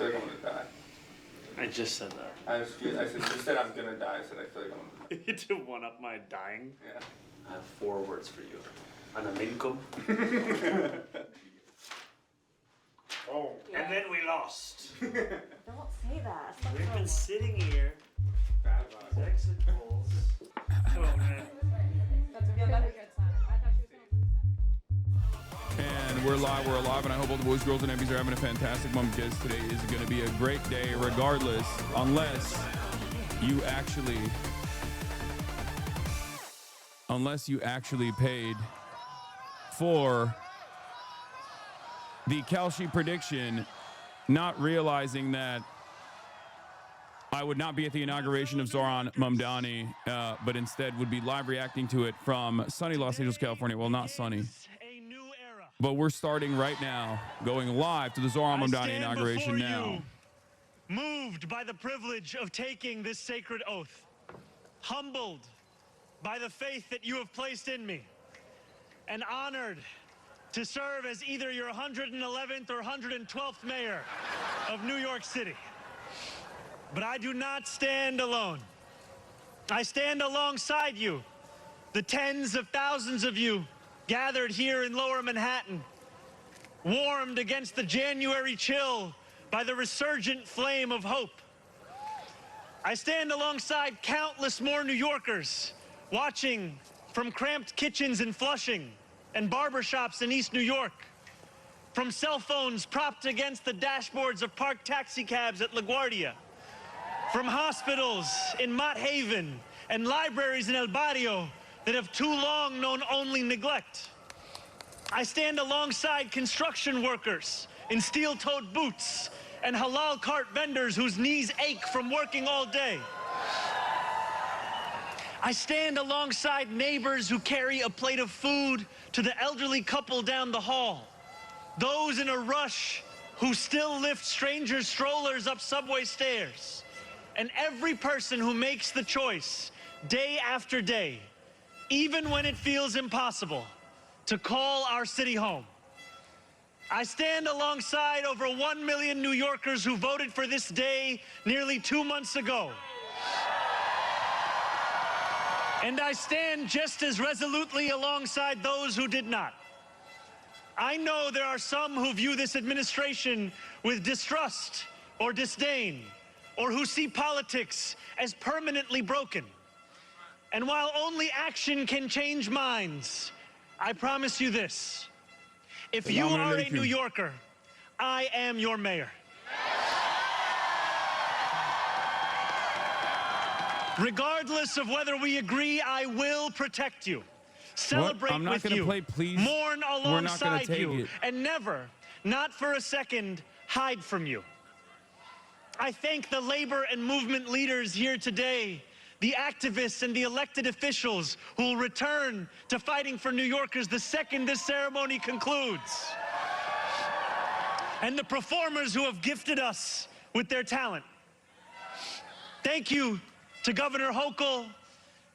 feel like I'm gonna die. I just said that. I said, you said I'm gonna die. I said I feel like I'm gonna die. To one up my dying? Yeah. I have 4 words for you. Anaminkum. Oh. And then we lost. Don't say that. We've been sitting here. Bad vibes. Exit polls. Oh man. That's a good sign. I thought she was going to lose that. And we're live, and I hope all the boys, girls, and MPs are having a fantastic moment because today is going to be a great day regardless, unless you actually paid for the Kalshi prediction, not realizing that I would not be at the inauguration of Zohran Mamdani, but instead would be live reacting to it from sunny Los Angeles, California. Well, not sunny, but we're starting right now, going live to the Zohran Mamdani inauguration now. Moved by the privilege of taking this sacred oath, humbled by the faith that you have placed in me, and honored to serve as either your 111th or 112th mayor of New York City. But I do not stand alone. I stand alongside you, the tens of thousands of you gathered here in Lower Manhattan, warmed against the January chill by the resurgent flame of hope. I stand alongside countless more New Yorkers watching from cramped kitchens in Flushing and barbershops in East New York, from cell phones propped against the dashboards of parked taxicabs at LaGuardia, from hospitals in Mott Haven and libraries in El Barrio that have too long known only neglect. I stand alongside construction workers in steel-toed boots and halal cart vendors whose knees ache from working all day. I stand alongside neighbors who carry a plate of food to the elderly couple down the hall, those in a rush who still lift strangers' strollers up subway stairs, and every person who makes the choice day after day, even when it feels impossible, to call our city home. I stand alongside over 1 million New Yorkers who voted for this day nearly 2 months ago. And I stand just as resolutely alongside those who did not. I know there are some who view this administration with distrust or disdain, or who see politics as permanently broken. And while only action can change minds, I promise you this: if you are a New Yorker, I am your mayor. Regardless of whether we agree, I will protect you, celebrate I'm not with gonna you, play, please. mourn We're not gonna alongside take you, it. and never, not for a second, hide from you. I thank the labor and movement leaders here today, the activists and the elected officials who will return to fighting for New Yorkers the second this ceremony concludes, and the performers who have gifted us with their talent. Thank you to Governor Hochul.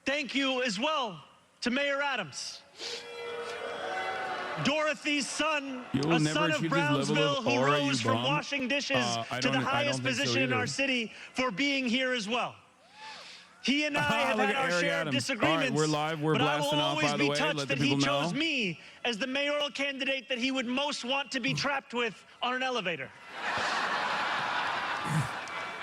Thank you as well to Mayor Adams. Dorothy's son, a son of Brownsville who rose from washing dishes to the highest position in our city, for being here as well. He and I have had our share of disagreements, we're live. We're but I will blasting off, always by the be way. touched Let the that he people know. chose me as the mayoral candidate that he would most want to be trapped with on an elevator.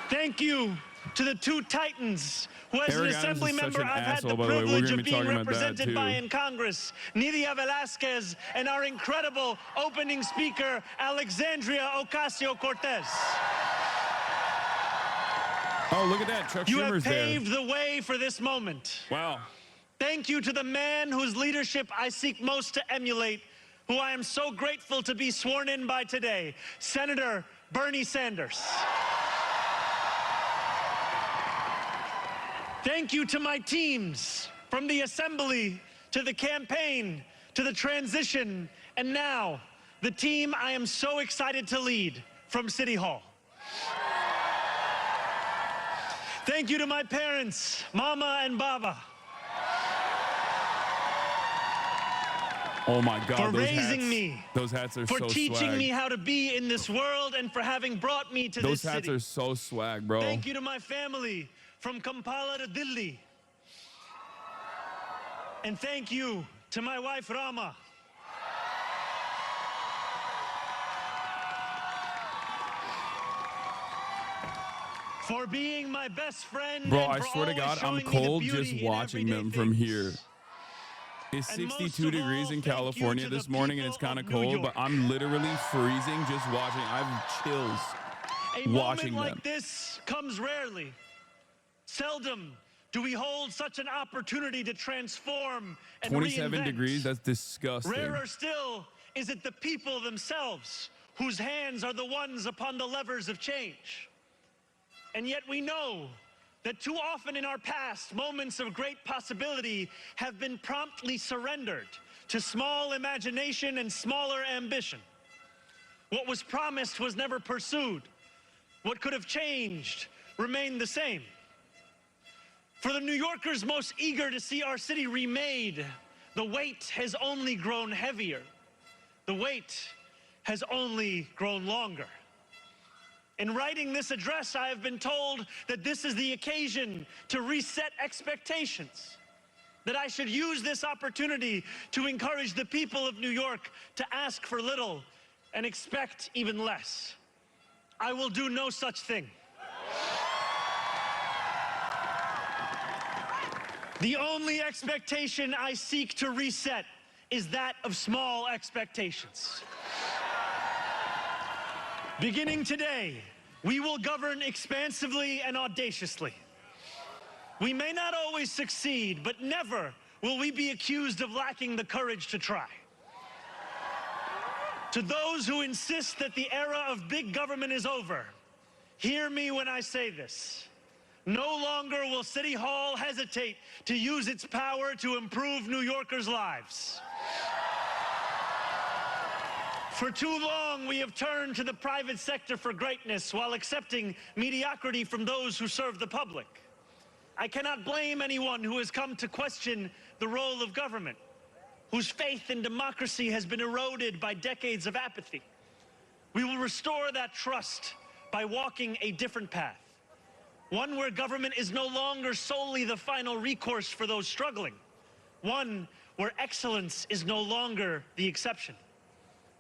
Thank you to the two titans who, as an assembly member, I've had the privilege of being represented by in Congress, Nidia Velazquez, and our incredible opening speaker, Alexandria Ocasio-Cortez. Oh, look at that. Chuck You Schumer's have there. paved the way for this moment. Wow. Thank you to the man whose leadership I seek most to emulate, who I am so grateful to be sworn in by today, Senator Bernie Sanders. Thank you to my teams, from the assembly to the campaign to the transition, and now the team I am so excited to lead from City Hall. Thank you to my parents, Mama and Baba. Oh my God, for those raising hats, me, those hats are for so teaching swag. me how to be in this world, and for having brought me to Those this hats city. are so swag, bro. Thank you to my family from Kampala to Delhi. And thank you to my wife, Rama. For being my best friend. Bro, and I for swear to always God, I'm showing me the cold beauty just in watching everyday them from things. here. It's And most 62 of all, degrees in thank you California to this the morning, and it's people kind of of New cold, but York. I'm literally freezing just watching. I have chills A watching moment like them. this comes rarely. Seldom do we hold such an opportunity to transform and 27 reinvent. degrees, that's disgusting. Rarer still is it the people themselves whose hands are the ones upon the levers of change. And yet we know that too often in our past, moments of great possibility have been promptly surrendered to small imagination and smaller ambition. What was promised was never pursued. What could have changed remained the same. For the New Yorkers most eager to see our city remade, the weight has only grown heavier. The wait has only grown longer. In writing this address, I have been told that this is the occasion to reset expectations, that I should use this opportunity to encourage the people of New York to ask for little and expect even less. I will do no such thing. The only expectation I seek to reset is that of small expectations. Beginning today, we will govern expansively and audaciously. We may not always succeed, but never will we be accused of lacking the courage to try. To those who insist that the era of big government is over, hear me when I say this. No longer will City Hall hesitate to use its power to improve New Yorkers' lives. For too long, we have turned to the private sector for greatness while accepting mediocrity from those who serve the public. I cannot blame anyone who has come to question the role of government, whose faith in democracy has been eroded by decades of apathy. We will restore that trust by walking a different path. One where government is no longer solely the final recourse for those struggling. One where excellence is no longer the exception.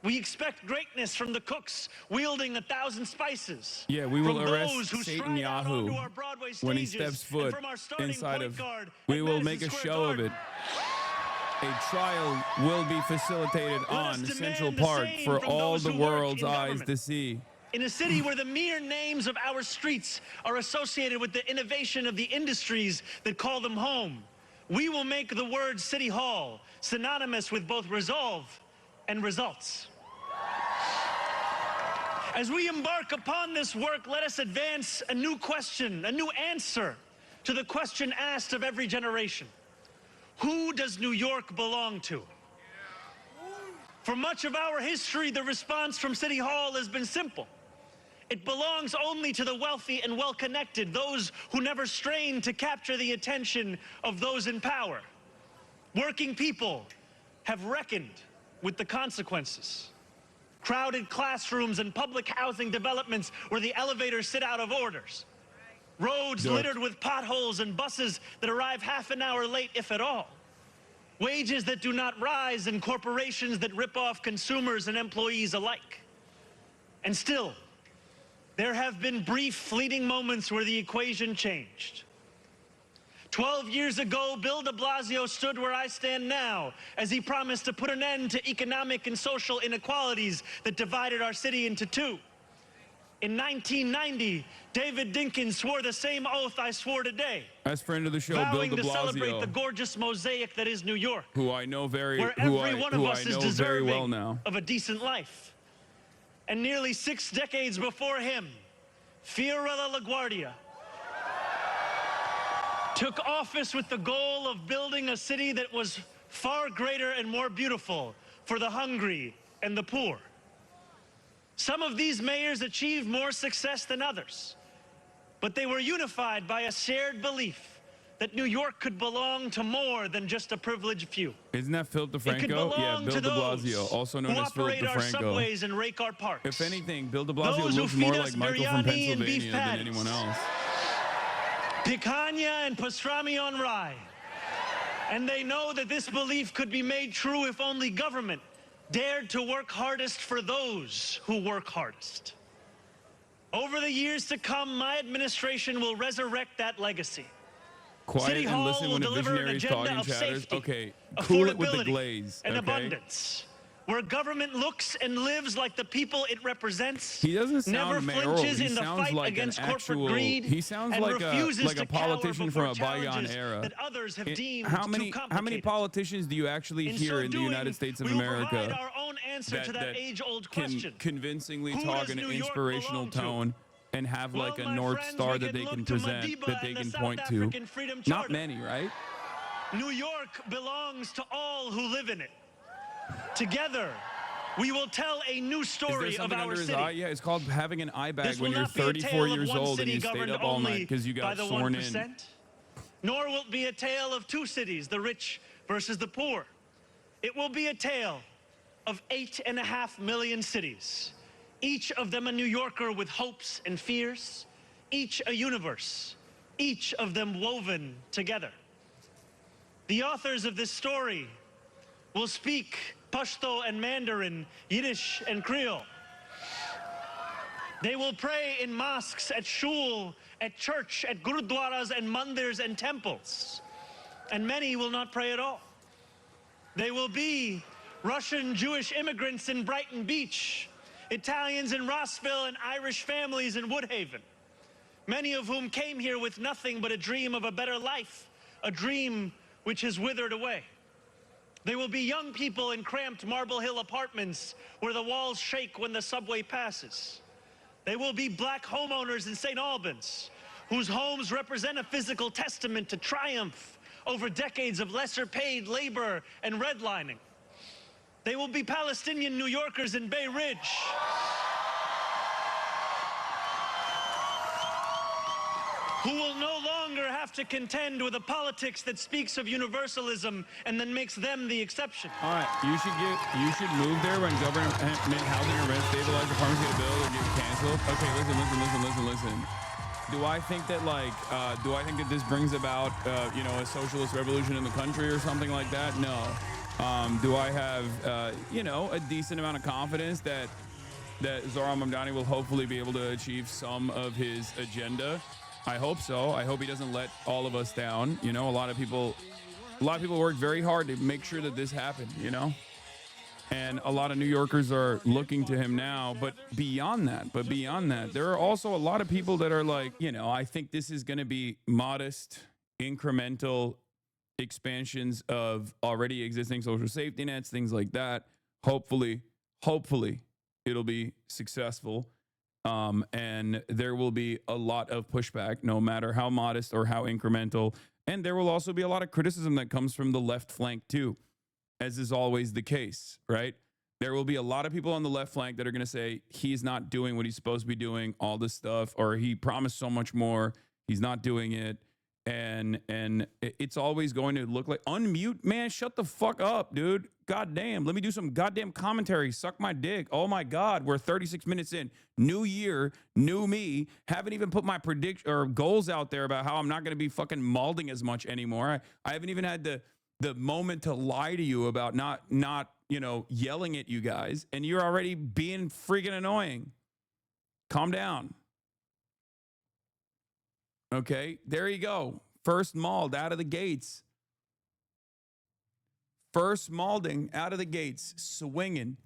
We expect greatness from the cooks wielding 1,000 spices. Yeah, we will from arrest those who stride out onto our Broadway Satanyahu when he stages, steps foot and from our starting inside point of. guard We at will Madison make a Square show of Garden. it. A trial will be facilitated us on demand Central the Park same for from all those the who work world's in eyes government. to see. In a city where the mere names of our streets are associated with the innovation of the industries that call them home, we will make the word City Hall synonymous with both resolve and results. As we embark upon this work, let us advance a new question, a new answer to the question asked of every generation. Who does New York belong to? For much of our history, the response from City Hall has been simple. It belongs only to the wealthy and well-connected, those who never strain to capture the attention of those in power. Working people have reckoned with the consequences. Crowded classrooms and public housing developments where the elevators sit out of orders. Roads littered with potholes and buses that arrive half an hour late, if at all. Wages that do not rise and corporations that rip off consumers and employees alike. And still, there have been brief, fleeting moments where the equation changed. 12 years ago, Bill de Blasio stood where I stand now as he promised to put an end to economic and social inequalities that divided our city into two. In 1990, David Dinkins swore the same oath I swore today. As friend of the show, Bill vowing de to celebrate the Blasio, gorgeous mosaic that is New York, who I know very, where who every I, one who of I us is know very deserving well now. of a decent life. And nearly 6 decades before him, Fiorella LaGuardia took office with the goal of building a city that was far greater and more beautiful for the hungry and the poor. Some of these mayors achieved more success than others, but they were unified by a shared belief that New York could belong to more than just a privileged few. Isn't that Philip It could DeFranco? Yeah, belong Bill to de those Blasio, also known who as Philip operate our DeFranco. subways and rake our parks. If anything, Bill de Blasio Those who looks feed more us like Michael from biryani and beef Pennsylvania than patties. anyone else. Picanha and pastrami on rye. And they know that this belief could be made true if only government dared to work hardest for those who work hardest. Over the years to come, my administration will resurrect that legacy. Quiet City and Hall listen will when a deliver an visionary is agenda talking, of chatters. safety, Okay, cool it with the affordability, glaze. and Okay? abundance, where government looks and lives like the people it represents. He doesn't sound never mayoral. flinches He in the sounds fight like an against actual. corporate greed. He sounds and like refuses a to politician cower from a before bygone challenges era. that others have deemed How too many complicated. politicians do you actually In hear so in the doing, United States of we will America provide our own answer to that age-old can question. convincingly Who talk does in an New York inspirational belong to? tone and have like Well, a my North friends, Star we that they look can to present, Madiba that they and the can South point to? African Freedom Not Charter. many, right? New York belongs to all who live in it. Together, we will tell a new Is there story of something our under his city. eye? Yeah, it's called having an eye bag This when will you're not be a 34 tale of years one old and city you stayed governed up all night only because you by got the sworn in. 1%. Nor will it be a tale of two cities, the rich versus the poor. It will be a tale of 8.5 million cities, each of them a New Yorker with hopes and fears, each a universe, each of them woven together. The authors of this story will speak Pashto and Mandarin, Yiddish and Creole. They will pray in mosques, at shul, at church, at gurudwaras and mandirs and temples. And many will not pray at all. They will be Russian Jewish immigrants in Brighton Beach, Italians in Rossville, and Irish families in Woodhaven, many of whom came here with nothing but a dream of a better life, a dream which has withered away. They will be young people in cramped Marble Hill apartments where the walls shake when the subway passes. They will be black homeowners in St. Albans, whose homes represent a physical testament to triumph over decades of lesser paid labor and redlining. They will be Palestinian New Yorkers in Bay Ridge, who will no longer have to contend with a politics that speaks of universalism and then makes them the exception. All right, you should move there when government housing or rent stabilized apartments get a bill or get canceled. Okay, listen. Do I think that this brings about a socialist revolution in the country or something like that? No. Do I have a decent amount of confidence that Zohran Mamdani will hopefully be able to achieve some of his agenda? I hope so. I hope he doesn't let all of us down. You know, a lot of people worked very hard to make sure that this happened, And a lot of New Yorkers are looking to him now. But beyond that, there are also a lot of people that are like, I think this is going to be modest, incremental expansions of already existing social safety nets, things like that. Hopefully it'll be successful. And there will be a lot of pushback, no matter how modest or how incremental. And there will also be a lot of criticism that comes from the left flank too, as is always the case, right? There will be a lot of people on the left flank that are going to say he's not doing what he's supposed to be doing, all this stuff, or he promised so much more, he's not doing it. And it's always going to look like, unmute, man, shut the fuck up, dude. God damn, let me do some goddamn commentary. Suck my dick. Oh my God, we're 36 minutes in. New year, new me. Haven't even put my prediction or goals out there about how I'm not going to be fucking malding as much anymore. I haven't even had the moment to lie to you about not yelling at you guys, and you're already being freaking annoying. Calm down. Okay, there you go. First mauled out of the gates. First maulding out of the gates, swinging.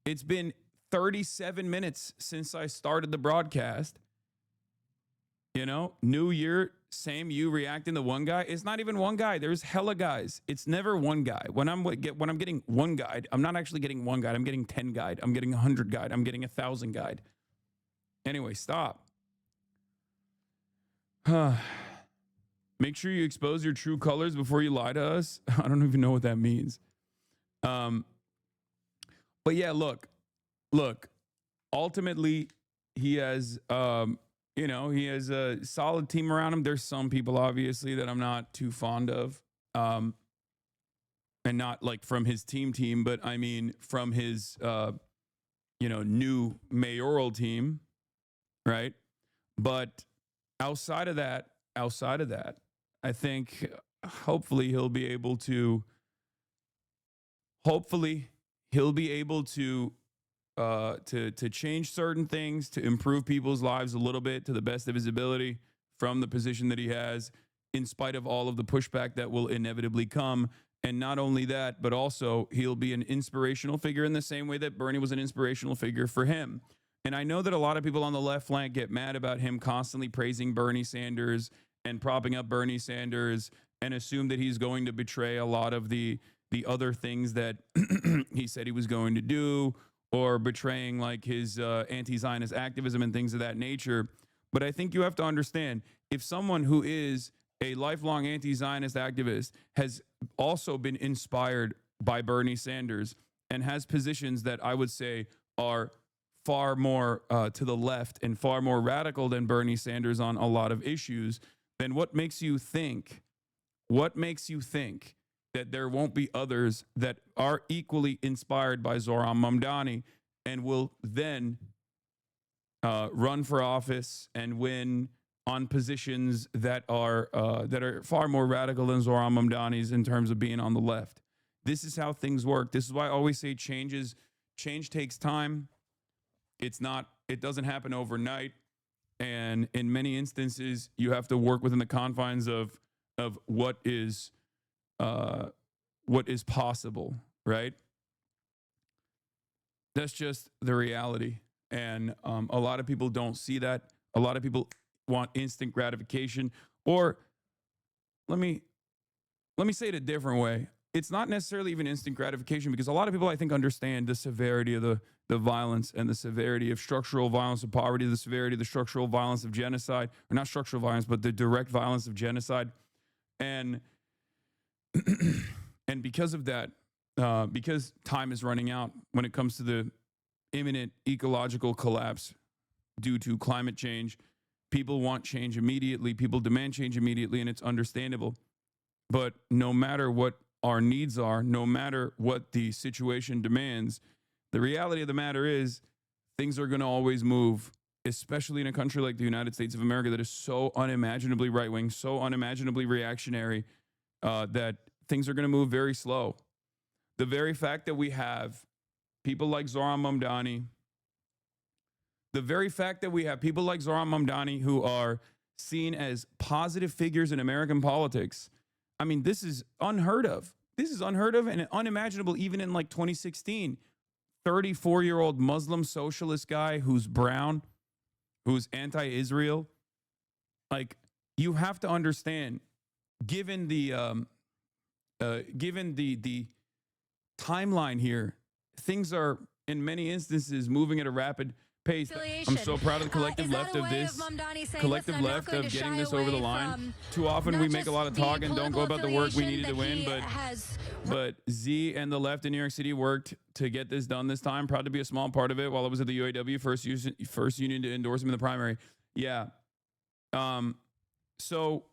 It's been 37 minutes since I started the broadcast. New year, same you reacting to one guy. It's not even one guy. There's hella guys. It's never one guy. When I'm getting one guide, I'm not actually getting one guide. I'm getting 10 guide. I'm getting 100 guide. I'm getting 1,000 guide. Anyway, stop. Make sure you expose your true colors before you lie to us. I don't even know what that means. But yeah, look. Ultimately, he has You know, he has a solid team around him. There's some people, obviously, that I'm not too fond of. And not like from his team, but I mean from his, new mayoral team, right? But outside of that, I think hopefully he'll be able to to change certain things, to improve people's lives a little bit to the best of his ability from the position that he has, in spite of all of the pushback that will inevitably come. And not only that, but also he'll be an inspirational figure in the same way that Bernie was an inspirational figure for him. And I know that a lot of people on the left flank get mad about him constantly praising Bernie Sanders and propping up Bernie Sanders and assume that he's going to betray a lot of the other things that he said he was going to do, or betraying like his anti-Zionist activism and things of that nature. But I think you have to understand, if someone who is a lifelong anti-Zionist activist has also been inspired by Bernie Sanders and has positions that I would say are far more to the left and far more radical than Bernie Sanders on a lot of issues, then what makes you think that there won't be others that are equally inspired by Zohran Mamdani and will then run for office and win on positions that are far more radical than Zohran Mamdani's in terms of being on the left? This is how things work. This is why I always say change takes time. It doesn't happen overnight. And in many instances, you have to work within the confines of what is possible, right? That's just the reality. And a lot of people don't see that. A lot of people want instant gratification. Or let me say it a different way. It's not necessarily even instant gratification, because a lot of people, I think, understand the severity of the violence and the severity of structural violence of poverty, the severity of the structural violence of genocide, or not structural violence, but the direct violence of genocide. And and because of that, because time is running out when it comes to the imminent ecological collapse due to climate change, people want change immediately. People demand change immediately, and it's understandable. But no matter what our needs are, no matter what the situation demands, the reality of the matter is things are going to always move, especially in a country like the United States of America that is so unimaginably right-wing, so unimaginably reactionary, that things are going to move very slow. The very fact that we have people like Zohran Mamdani, who are seen as positive figures in American politics, I mean, this is unheard of. This is unheard of and unimaginable even in like 2016. 34-year-old Muslim socialist guy who's brown, who's anti-Israel. Like, you have to understand, given the timeline here, things are in many instances moving at a rapid pace. I'm so proud of the collective left of this, collective left of getting this over the line. Too often we make a lot of talk and don't go about the work we needed to win, but Z and the left in New York City worked to get this done this time. Proud to be a small part of it while I was at the UAW, first union to endorse him in the primary. Yeah. So,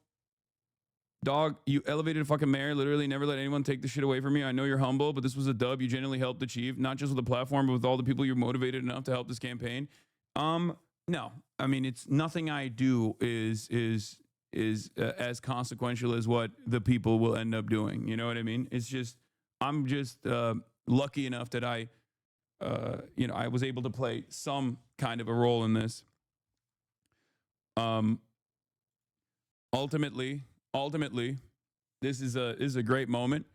dog, you elevated a fucking mayor, literally never let anyone take the shit away from you. I know you're humble, but this was a dub you genuinely helped achieve, not just with the platform, but with all the people you're motivated enough to help this campaign. No, I mean, it's nothing I do is as consequential as what the people will end up doing. You know what I mean? It's just, I'm just lucky enough that I was able to play some kind of a role in this. Ultimately, this is a great moment,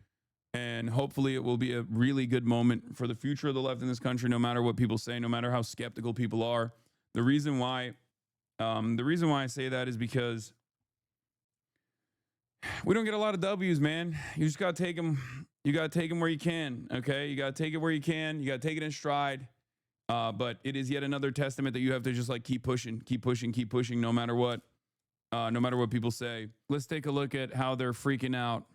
and hopefully it will be a really good moment for the future of the left in this country, no matter what people say, no matter how skeptical people are. The reason why I say that is because we don't get a lot of W's, man. You just got to take them. You got to take them where you can, okay? You got to take it where you can. You got to take it in stride. But it is yet another testament that you have to just like keep pushing, no matter what. No matter what people say. Let's take a look at how they're freaking out.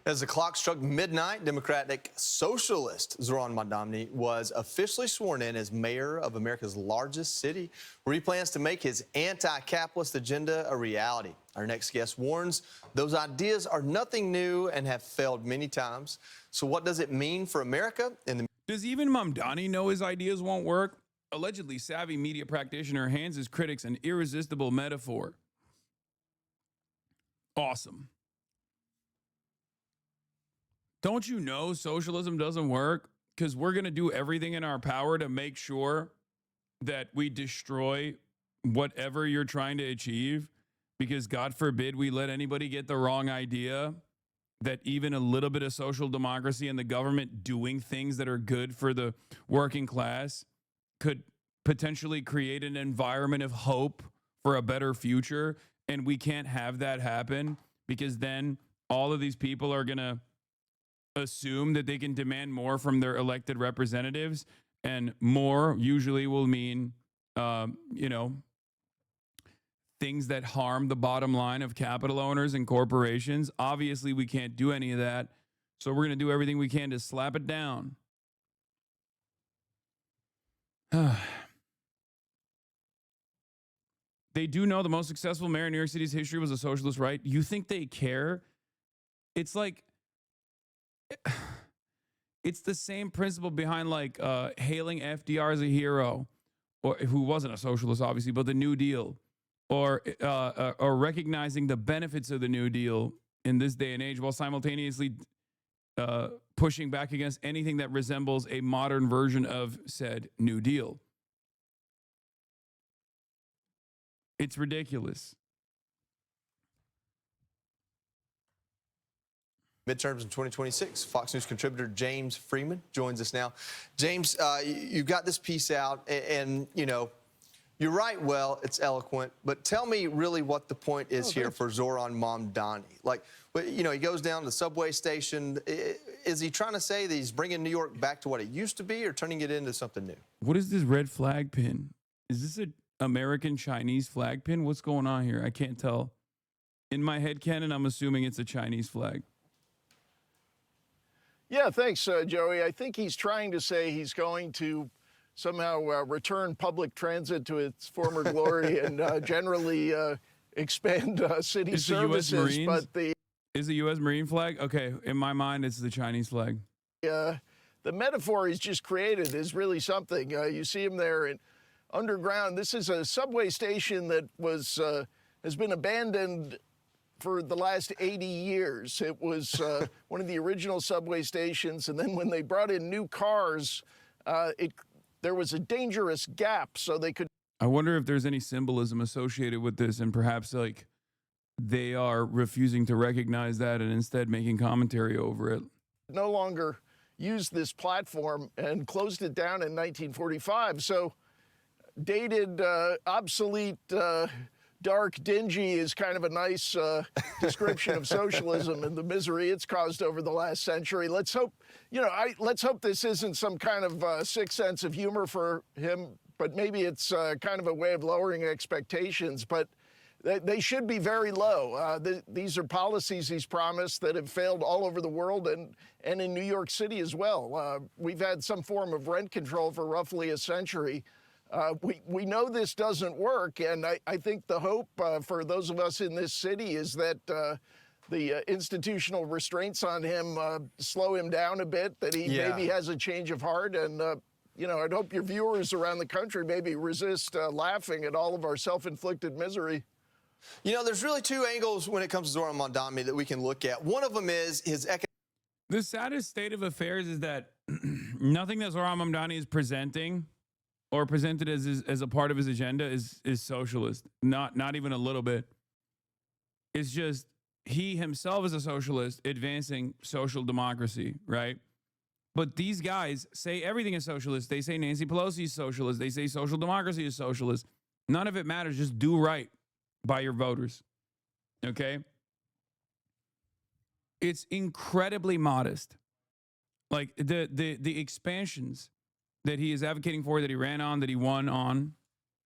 As the clock struck midnight, Democratic socialist Zohran Mamdani was officially sworn in as mayor of America's largest city, where he plans to make his anti-capitalist agenda a reality. Our next guest warns those ideas are nothing new and have failed many times. So what does it mean for America? Does even Mamdani know his ideas won't work? Allegedly savvy media practitioner hands his critics an irresistible metaphor. Awesome. Don't you know socialism doesn't work? Because we're going to do everything in our power to make sure that we destroy whatever you're trying to achieve. Because God forbid we let anybody get the wrong idea that even a little bit of social democracy and the government doing things that are good for the working class could potentially create an environment of hope for a better future. And we can't have that happen, because then all of these people are going to assume that they can demand more from their elected representatives, and more usually will mean, things that harm the bottom line of capital owners and corporations. Obviously, we can't do any of that. So we're going to do everything we can to slap it down. They do know the most successful mayor in New York City's history was a socialist, right? You think they care? It's like, it's the same principle behind like hailing FDR as a hero, or who wasn't a socialist, obviously, but the New Deal, or recognizing the benefits of the New Deal in this day and age, while simultaneously pushing back against anything that resembles a modern version of said New Deal. It's ridiculous. Midterms in 2026. Fox News contributor James Freeman joins us now. James, you got this piece out, and you write well, it's eloquent, but tell me really what the point is here for Zohran Mamdani. Like, he goes down to the subway station. Is he trying to say that he's bringing New York back to what it used to be, or turning it into something new? What is this red flag pin? Is this an American Chinese flag pin? What's going on here? I can't tell. In my head canon, I'm assuming it's a Chinese flag. Yeah, thanks, Joey. I think he's trying to say he's going to somehow return public transit to its former glory and generally expand city services. Is the U.S. Marine flag? Okay, in my mind, it's the Chinese flag. The metaphor he's just created is really something. You see him there and underground. This is a subway station that has been abandoned for the last 80 years. It was one of the original subway stations, and then when they brought in new cars, there was a dangerous gap, so they could... I wonder if there's any symbolism associated with this, and perhaps like they are refusing to recognize that and instead making commentary over it. No longer use this platform and closed it down in 1945. So dated, obsolete, dark, dingy is kind of a nice description of socialism and the misery it's caused over the last century. Let's hope, let's hope this isn't some kind of sick sense of humor for him, but maybe it's kind of a way of lowering expectations. But they should be very low. These are policies he's promised that have failed all over the world and in New York City as well. We've had some form of rent control for roughly a century. We know this doesn't work, and I think the hope for those of us in this city is that the institutional restraints on him slow him down a bit, that he maybe has a change of heart, and I'd hope your viewers around the country maybe resist laughing at all of our self-inflicted misery. There's really two angles when it comes to Zohran Mamdani that we can look at. One of them is his economic... The saddest state of affairs is that nothing that Zohran Mamdani is presenting or presented as a part of his agenda is socialist. Not even a little bit. It's just he himself is a socialist advancing social democracy, right? But these guys say everything is socialist. They say Nancy Pelosi is socialist. They say social democracy is socialist. None of it matters. Just do right by your voters. Okay? It's incredibly modest. Like the expansions that he is advocating for, that he ran on, that he won on,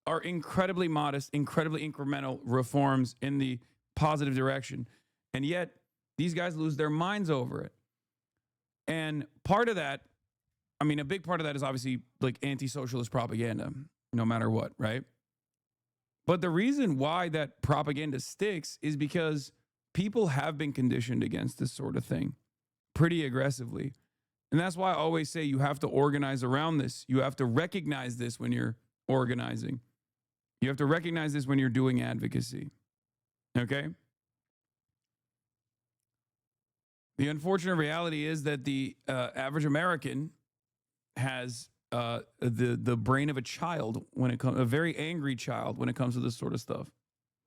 are incredibly modest, incredibly incremental reforms in the positive direction. And yet, these guys lose their minds over it. And part of that, I mean, a big part of that is obviously like anti-socialist propaganda, no matter what, right? But the reason why that propaganda sticks is because people have been conditioned against this sort of thing pretty aggressively. And that's why I always say you have to organize around this. You have to recognize this when you're organizing. You have to recognize this when you're doing advocacy. Okay? The unfortunate reality is that the average American has the brain of a child when it comes, a very angry child when it comes to this sort of stuff.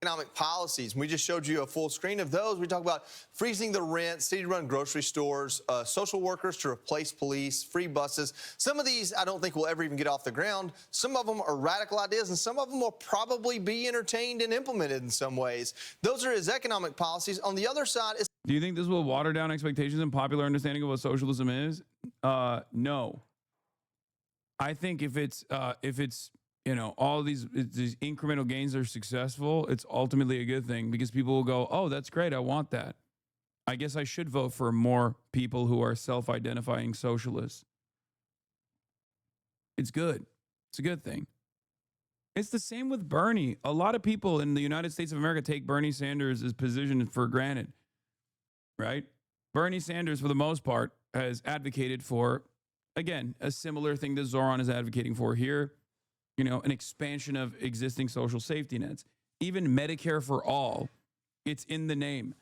Economic policies. We just showed you a full screen of those. We talk about freezing the rent, city-run grocery stores, social workers to replace police, free buses. Some of these I don't think will ever even get off the ground. Some of them are radical ideas, and some of them will probably be entertained and implemented in some ways. Those are his economic policies. On the other side is... Do you think this will water down expectations and popular understanding of what socialism is? No. I think if it's you know, all these incremental gains are successful, it's ultimately a good thing because people will go, oh, that's great, I want that. I guess I should vote for more people who are self-identifying socialists. It's good. It's a good thing. It's the same with Bernie. A lot of people in the United States of America take Bernie Sanders' position for granted, right? Bernie Sanders, for the most part, has advocated for, again, a similar thing that Zohran is advocating for here. You know, an expansion of existing social safety nets. Even Medicare for all, it's in the name.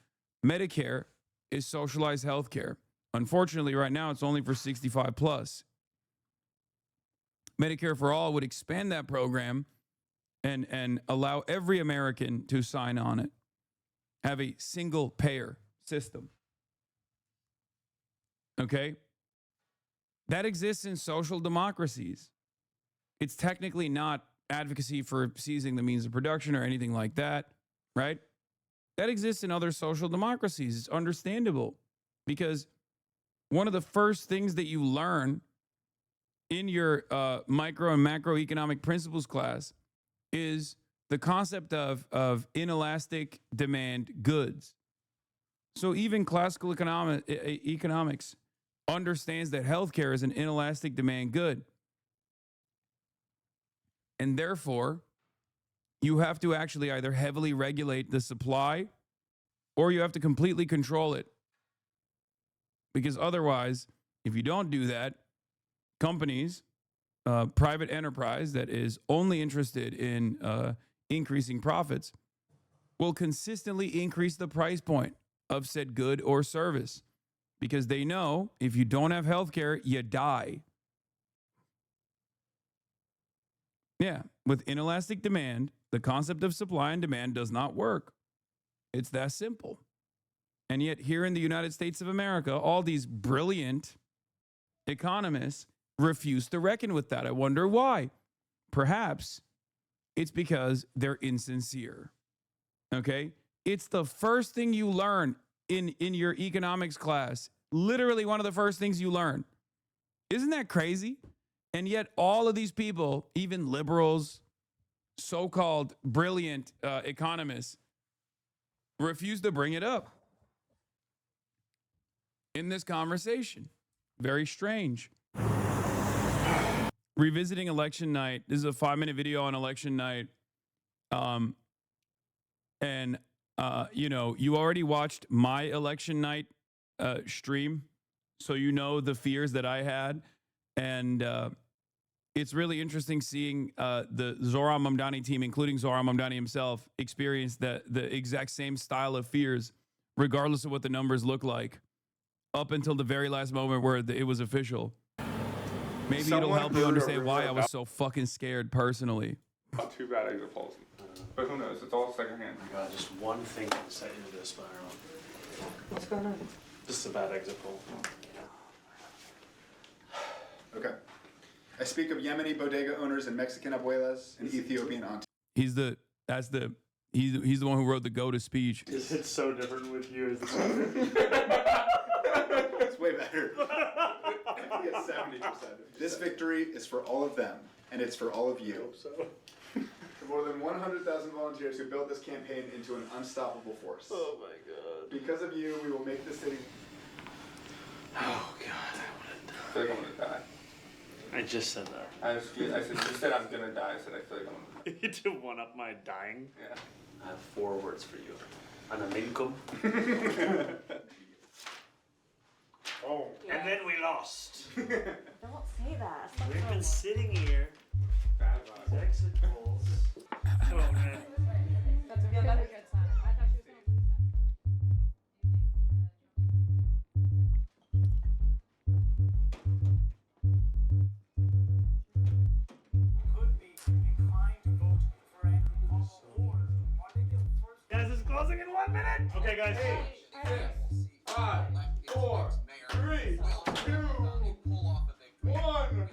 Medicare is socialized health care. Unfortunately, right now, it's only for 65 plus. Medicare for all would expand that program and allow every American to sign on it. Have a single payer system. Okay? That exists in social democracies. It's technically not advocacy for seizing the means of production or anything like that, right? That exists in other social democracies. It's understandable because one of the first things that you learn in your micro and macroeconomic principles class is the concept of inelastic demand goods. So even classical economics understands that healthcare is an inelastic demand good. And therefore, you have to actually either heavily regulate the supply or you have to completely control it. Because otherwise, if you don't do that, companies, private enterprise that is only interested in increasing profits will consistently increase the price point of said good or service. Because they know if you don't have healthcare, you die. Yeah, with inelastic demand, the concept of supply and demand does not work. It's that simple. And yet here in the United States of America, all these brilliant economists refuse to reckon with that. I wonder why. Perhaps it's because they're insincere. Okay? It's the first thing you learn in your economics class. Literally one of the first things you learn. Isn't that crazy? And yet all of these people, even liberals, so-called brilliant economists, refuse to bring it up in this conversation. Very strange. Revisiting election night. This is a 5-minute video on election night. You know, you already watched my election night stream, so you know the fears that I had. And it's really interesting seeing the Zohran Mamdani team, including Zohran Mamdani himself, experience the exact same style of fears, regardless of what the numbers look like, up until the very last moment where it was official. Maybe it'll help you understand why I was so fucking scared personally. Not too bad exit polls. But who knows? It's all secondhand. God, just one thing can set you into a spiral. What's going on? This is a bad exit poll. Okay. I speak of Yemeni bodega owners and Mexican abuelas and Ethiopian aunties. He's the one who wrote the go to speech. It's so different with you as It's way better. I think it's 70%. This victory is for all of them, and it's for all of you. so. For more than 1 100,000 volunteers who built this campaign into an unstoppable force. Oh my god. Because of you, we will make the city. Oh God, I feel like I'm gonna die. I just said that. I said, you said I'm gonna die. I said, I feel like I'm gonna die. You to one up my dying. Yeah. I have 4 words for you. Anaminkum. Oh, and then we lost. Don't say that. We've been sitting here. Bad vibes. Exit polls. Oh man. That's a really good sign. I thought she was gonna lose Guys, it's closing in 1 minute. Okay, guys. 5, 4, 3, 2, 1.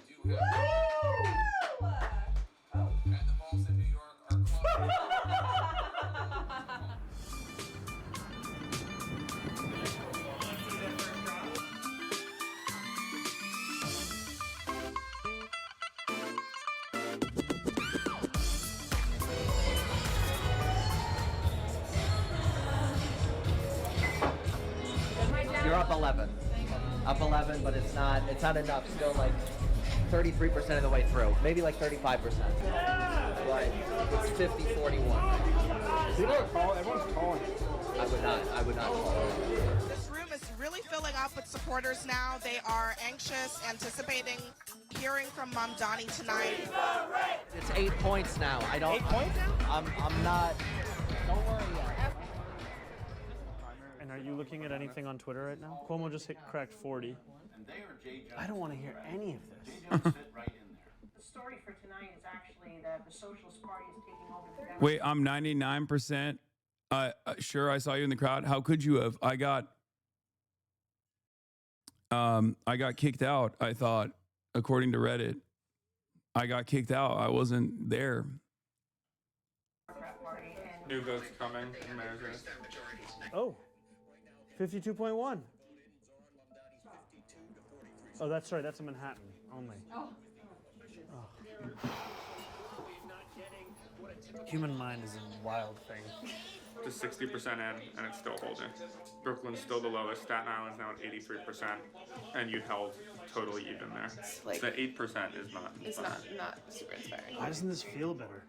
You're up 11. Up 11, but it's not enough. Still like 33% of the way through. Maybe like 35%. But it's 50-41. People are calling, everyone's calling. I would not call it. This room is really filling up with supporters now. They are anxious, anticipating hearing from Mamdani tonight. It's 8 points now. I don't. 8 points now? I'm not. Don't worry yet. And are you looking at anything on Twitter right now? Cuomo just cracked 40. I don't want to hear any of this. The story for tonight is actually that the Socialist Party is taking over the Democratic. Wait, I'm 99%. Sure, I saw you in the crowd. How could you have? I got kicked out. I thought, according to Reddit, I got kicked out. I wasn't there. New votes coming. Mayor's race. Oh, 52.1. Oh, that's right. That's in Manhattan only. Oh. Human mind is a wild thing. To 60% in, and it's still holding. Brooklyn's still the lowest. Staten Island's now at 83%, and you held totally even there. Like- the 8% is not. It's not super inspiring. Why doesn't this feel better?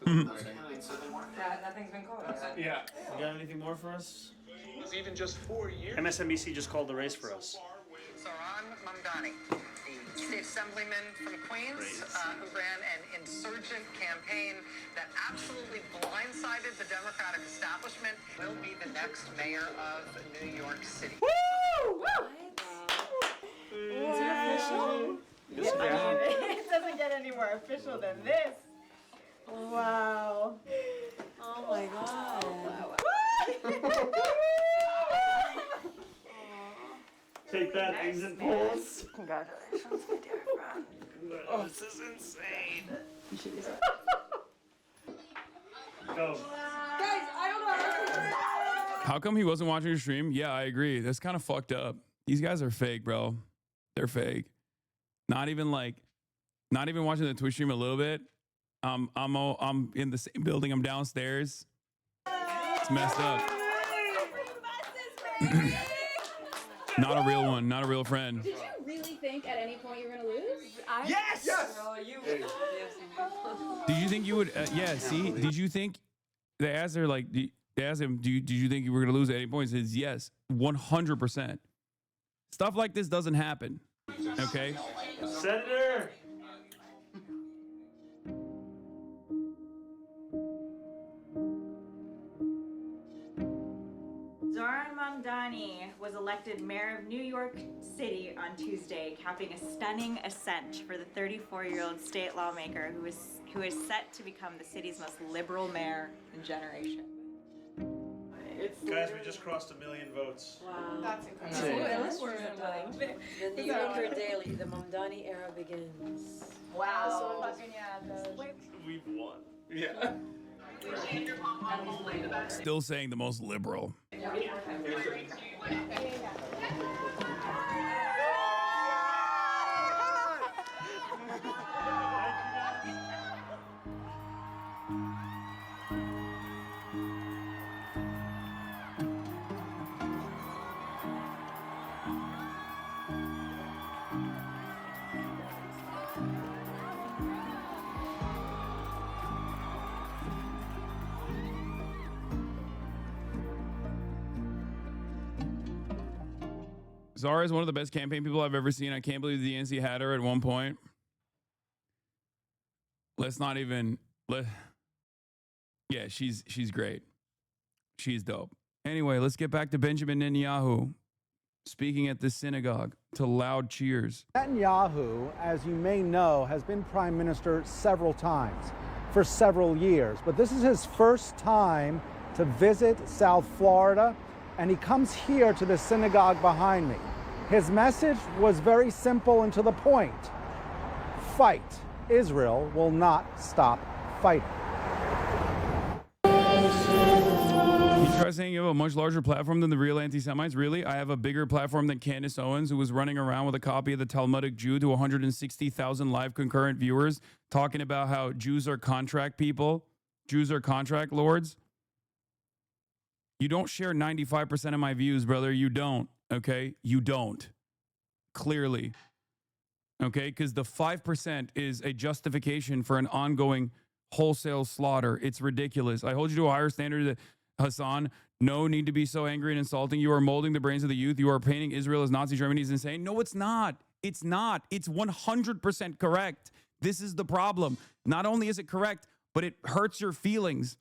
Nothing's been called yet. Yeah. You got anything more for us? Even just 4 years. MSNBC just called the race for us. Zohran Mamdani, the state assemblyman from Queens, who ran an insurgent campaign that absolutely blindsided the Democratic establishment, will be the next mayor of New York City. Woo! Is it official? It doesn't get any more official than this. Wow. Oh my god. Take that, exit polls. Congratulations, my dear friend. Oh, this is insane. Go. Guys, I don't know. How come he wasn't watching your stream? Yeah, I agree. That's kind of fucked up. These guys are fake, bro. They're fake. Not even watching the Twitch stream a little bit. I'm in the same building. I'm downstairs. It's messed up. Not a real one. Not a real friend. Did you really think at any point you were gonna lose? Yes! Yes! Did you think you would? Yeah. See. Did you think they asked her like? They asked him, did you think you were gonna lose at any point? He says yes, 100%. Stuff like this doesn't happen. Okay. Senator. Zohran Mamdani was elected mayor of New York City on Tuesday, capping a stunning ascent for the 34-year-old state lawmaker who is set to become the city's most liberal mayor in generation. Guys, we just crossed 1 million votes. Wow. That's incredible. The New Yorker Daily, the Mamdani era begins. Wow. We've won. Yeah. Still saying the most liberal. Zara is one of the best campaign people I've ever seen. I can't believe the DNC had her at one point. Let's not even yeah, she's great. She's dope. Anyway, let's get back to Benjamin Netanyahu speaking at this synagogue to loud cheers. Netanyahu, as you may know, has been prime minister several times for several years, but this is his first time to visit South Florida, and he comes here to the synagogue behind me. His message was very simple and to the point. Fight. Israel will not stop fighting. You try saying you have a much larger platform than the real anti-Semites? Really? I have a bigger platform than Candace Owens, who was running around with a copy of the Talmudic Jew to 160,000 live concurrent viewers, talking about how Jews are contract people, Jews are contract lords. You don't share 95% of my views, brother. You don't, okay? You don't. Clearly. Okay? Because the 5% is a justification for an ongoing wholesale slaughter. It's ridiculous. I hold you to a higher standard that Hasan, no need to be so angry and insulting. You are molding the brains of the youth. You are painting Israel as Nazi Germany is insane. No, it's not. It's not. It's 100% correct. This is the problem. Not only is it correct, but it hurts your feelings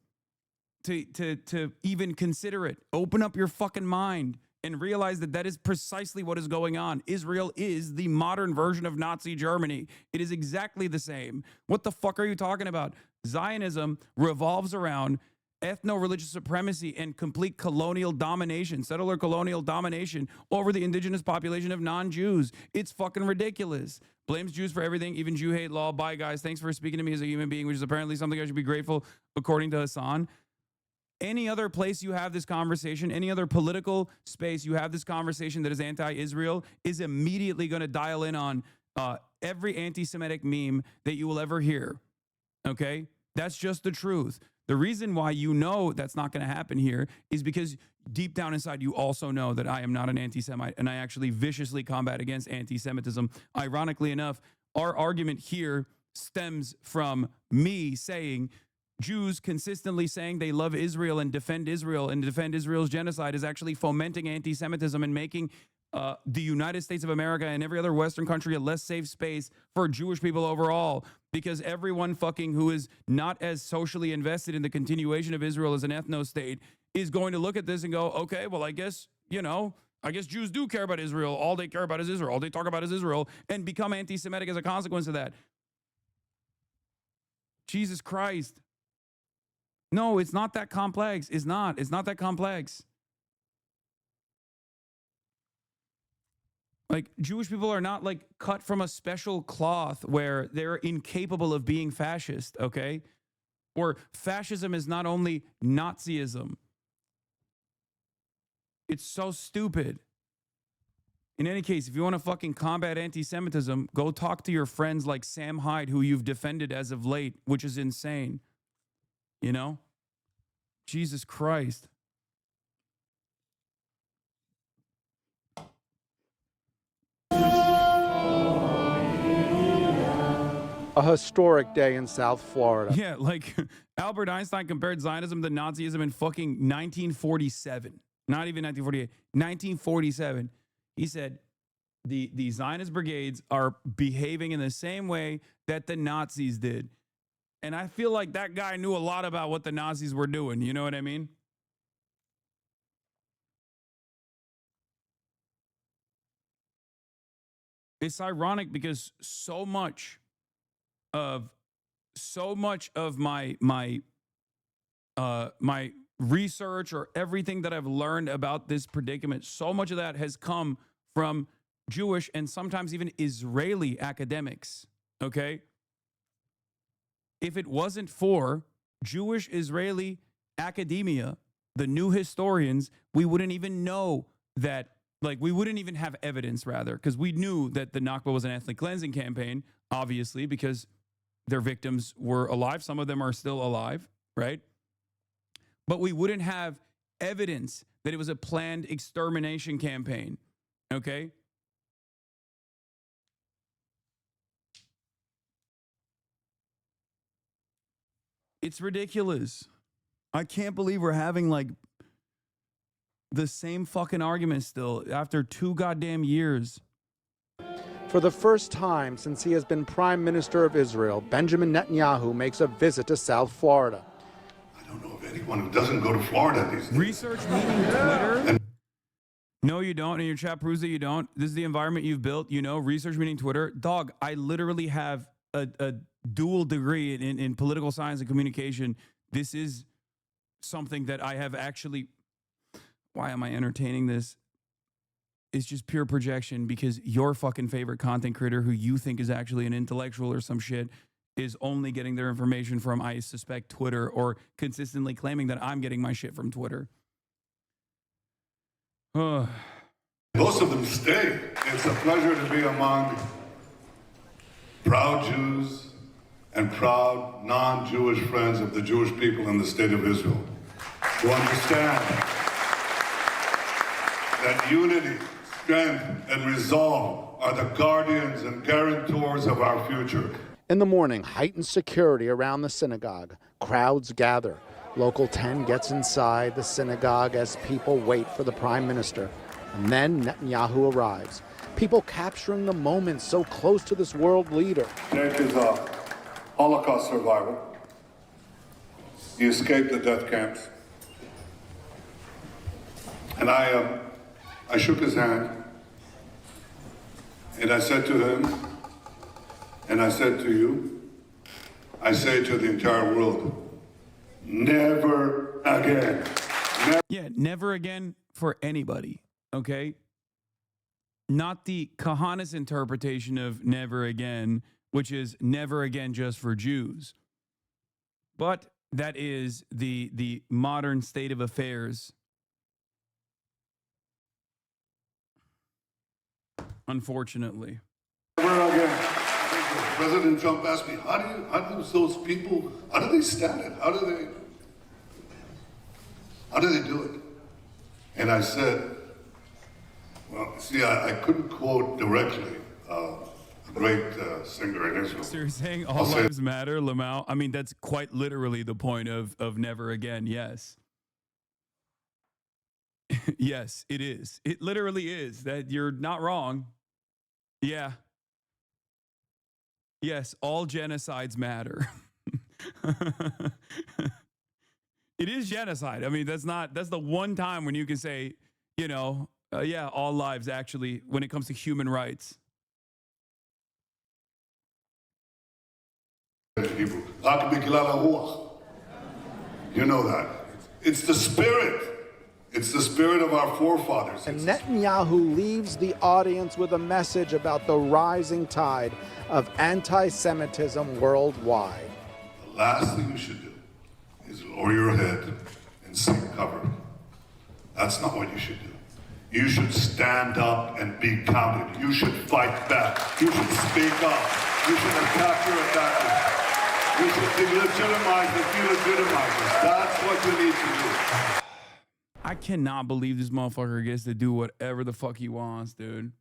to even consider it. Open up your fucking mind and realize that that is precisely what is going on. Israel is the modern version of Nazi Germany. It is exactly the same. What the fuck are you talking about? Zionism revolves around ethno-religious supremacy and complete colonial domination, settler colonial domination over the indigenous population of non-Jews. It's fucking ridiculous. Blames Jews for everything, even Jew hate law. Bye, guys. Thanks for speaking to me as a human being, which is apparently something I should be grateful, according to Hasan. Any other place you have this conversation, any other political space you have this conversation that is anti-Israel is immediately going to dial in on every anti-Semitic meme that you will ever hear. Okay? That's just the truth. The reason why you know that's not going to happen here is because deep down inside you also know that I am not an anti-Semite and I actually viciously combat against anti-Semitism. Ironically enough, our argument here stems from me saying Jews consistently saying they love Israel and defend Israel's genocide is actually fomenting anti-Semitism and making the United States of America and every other Western country a less safe space for Jewish people overall, because everyone fucking who is not as socially invested in the continuation of Israel as an ethno-state is going to look at this and go, okay, well, I guess, I guess Jews do care about Israel. All they care about is Israel. All they talk about is Israel, and become anti-Semitic as a consequence of that. Jesus Christ. No, it's not that complex. It's not that complex. Like, Jewish people are not like cut from a special cloth where they're incapable of being fascist, okay? Or fascism is not only Nazism. It's so stupid. In any case, if you want to fucking combat anti-Semitism, go talk to your friends like Sam Hyde, who you've defended as of late, which is insane. You know? Jesus Christ. A historic day in South Florida. Yeah, like Albert Einstein compared Zionism to Nazism in fucking 1947. Not even 1948. 1947. He said the Zionist brigades are behaving in the same way that the Nazis did. And I feel like that guy knew a lot about what the Nazis were doing. You know what I mean? It's ironic because so much of my research or everything that I've learned about this predicament, so much of that has come from Jewish and sometimes even Israeli academics. Okay? If it wasn't for Jewish Israeli academia, the new historians, we wouldn't even know that, like, we wouldn't even have evidence, rather, because we knew that the Nakba was an ethnic cleansing campaign, obviously, because their victims were alive. Some of them are still alive, right? But we wouldn't have evidence that it was a planned extermination campaign, okay? It's ridiculous. I can't believe we're having, like, the same fucking argument still after 2 goddamn years. For the first time since he has been Prime Minister of Israel, Benjamin Netanyahu makes a visit to South Florida. Anyone who doesn't go to Florida these days. Research meaning Twitter? No, you don't. And your chat proves that you don't. This is the environment you've built. You know, research meaning Twitter. Dog, I literally have a dual degree in political science and communication. This is something that I have actually... Why am I entertaining this? It's just pure projection because your fucking favorite content creator who you think is actually an intellectual or some shit is only getting their information from, I suspect, Twitter, or consistently claiming that I'm getting my shit from Twitter. Most of them stay. It's a pleasure to be among proud Jews and proud non-Jewish friends of the Jewish people in the state of Israel who understand that unity, strength, and resolve are the guardians and guarantors of our future. In the morning, heightened security around the synagogue. Crowds gather. Local 10 gets inside the synagogue as people wait for the prime minister. And then Netanyahu arrives. People capturing the moment so close to this world leader. Jake is a Holocaust survivor. He escaped the death camps. And I shook his hand. And I said to him, and I said to you, I say to the entire world, never again. Yeah, never again for anybody, okay? Not the Kahanas interpretation of never again, which is never again just for Jews. But that is the modern state of affairs. Unfortunately. Never again. President Trump asked me, how do those people, how do they stand it? How do they do it? And I said, well, see, I couldn't quote directly a great singer in Israel. So you're saying all lives matter, Lamau? I mean, that's quite literally the point of never again, yes. Yes, it is. It literally is. That you're not wrong. Yeah. Yes, all genocides matter. It is genocide. I mean, that's the one time when you can say, you know, yeah, all lives actually, when it comes to human rights. You know that. It's the spirit. It's the spirit of our forefathers. And Netanyahu leaves the audience with a message about the rising tide of anti-Semitism worldwide. The last thing you should do is lower your head and seek cover. That's not what you should do. You should stand up and be counted. You should fight back. You should speak up. You should attack your attackers. You should delegitimize the delegitimizers. That's what you need to do. I cannot believe this motherfucker gets to do whatever the fuck he wants, dude.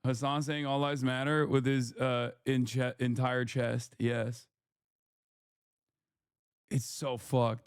Hasan saying all lives matter with his entire chest. Yes. It's so fucked.